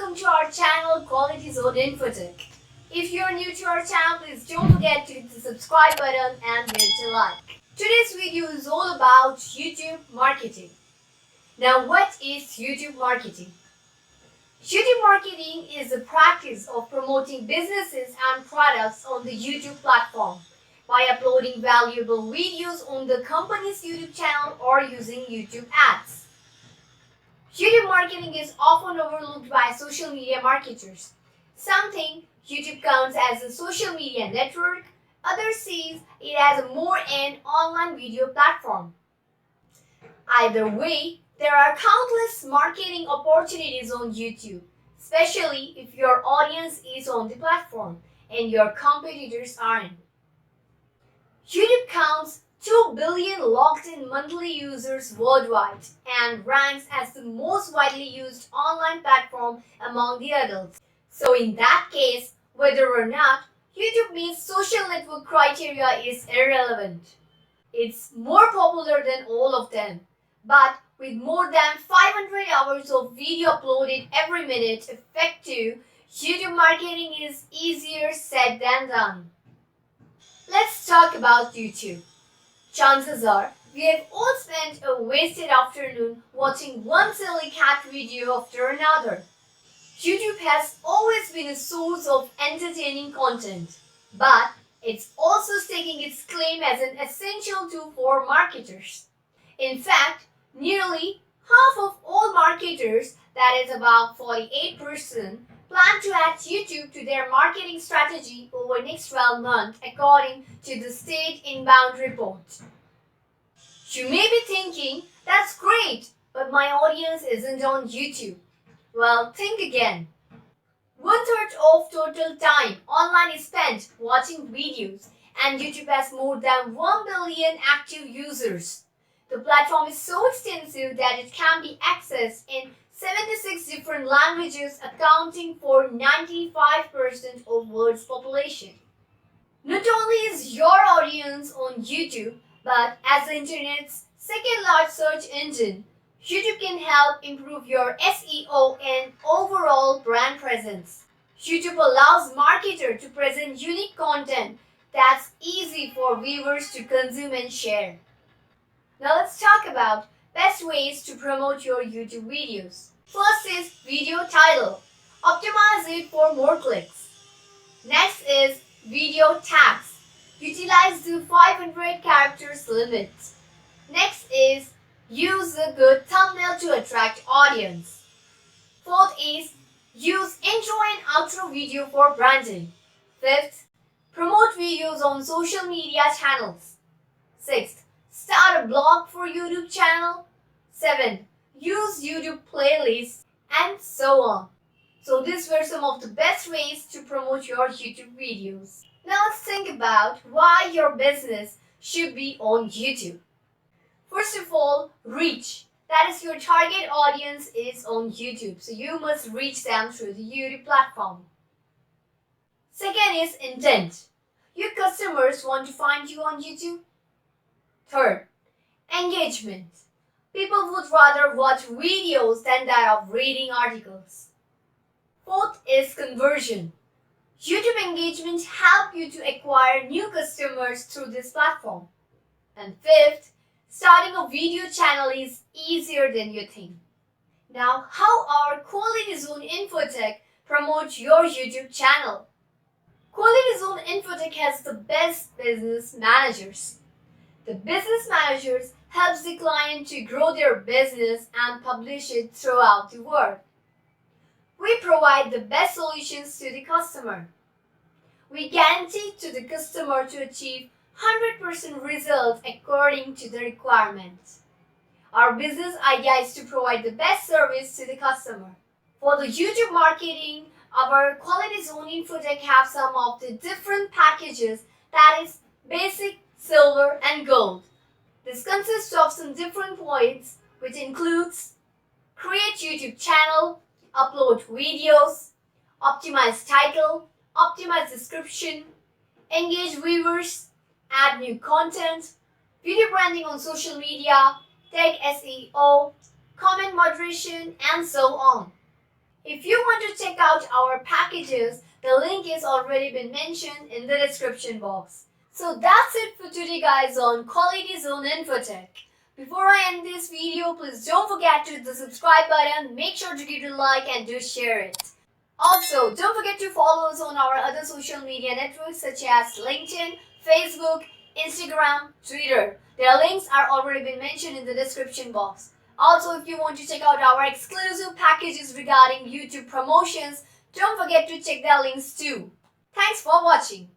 welcome to our channel Quality Zone Infotech. If you're new to our channel, please don't forget to hit the subscribe button and hit the like. Today's video is all about YouTube marketing. Now, what is YouTube marketing? YouTube marketing is the practice of promoting businesses and products on the YouTube platform by uploading valuable videos on the company's YouTube channel or using YouTube ads. YouTube marketing is often overlooked by social media marketers. Some think YouTube counts as a social media network, others see it as a more an online video platform. Either way, there are countless marketing opportunities on YouTube, especially if your audience is on the platform and your competitors aren't. YouTube counts 2 billion logged-in monthly users worldwide and ranks as the most widely used online platform among the adults. So in that case, whether or not YouTube meets social network criteria is irrelevant. It's more popular than all of them. But with more than 500 hours of video uploaded every minute effective, YouTube marketing is easier said than done. Let's talk about YouTube. Chances are, we have all spent a wasted afternoon watching one silly cat video after another. YouTube has always been a source of entertaining content, but it's also staking its claim as an essential tool for marketers. In fact, nearly half of all marketers, that is about 48%, plan to add YouTube to their marketing strategy over the next 12 months according to the State Inbound Report. You may be thinking, that's great, but my audience isn't on YouTube. Well, think again. 1/3 of total time online is spent watching videos, and YouTube has more than 1 billion active users. The platform is so extensive that it can be accessed in 76 different languages, accounting for 95% of world's population. Not only is your audience on YouTube, but as the internet's second largest search engine, YouTube can help improve your SEO and overall brand presence. YouTube allows marketers to present unique content that's easy for viewers to consume and share. Now let's talk about best ways to promote your YouTube videos. First is video title. Optimize it for more clicks. Next is video tags. Utilize the 500 characters limit. Next is use a good thumbnail to attract audience. Fourth is use intro and outro video for branding. Fifth, promote videos on social media channels. Sixth, start a blog for YouTube channel. 7. Use YouTube playlists, and so on. So these were some of the best ways to promote your YouTube videos. Now let's think about why your business should be on YouTube. First of all, reach. That is, your target audience is on YouTube, so you must reach them through the YouTube platform. Second is intent. Your customers want to find you on YouTube. Third, engagement. People would rather watch videos than that of reading articles. Fourth is conversion. YouTube engagement helps you to acquire new customers through this platform. And fifth, starting a video channel is easier than you think. Now, how our Quality Zone Infotech promotes your YouTube channel? Quality Zone Infotech has the best business managers. The business managers helps the client to grow their business and publish it throughout the world. We provide the best solutions to the customer. We guarantee to the customer to achieve 100% results according to the requirements. Our business idea is to provide the best service to the customer. For the YouTube marketing, our Quality Zone Infotech have some of the different packages, that is basic, silver and gold. This consists of some different points, which includes create YouTube channel, upload videos, optimize title, optimize description, engage viewers, add new content, video branding on social media, tech SEO, comment moderation, and so on. If you want to check out our packages, the link is already been mentioned in the description box. So that's it for today guys on Quality Zone Infotech. Before I end this video, please don't forget to hit the subscribe button, make sure to give it a like and do share it. Also, don't forget to follow us on our other social media networks such as LinkedIn, Facebook, Instagram, Twitter. Their links are already been mentioned in the description box. Also, if you want to check out our exclusive packages regarding YouTube promotions, don't forget to check their links too. Thanks for watching.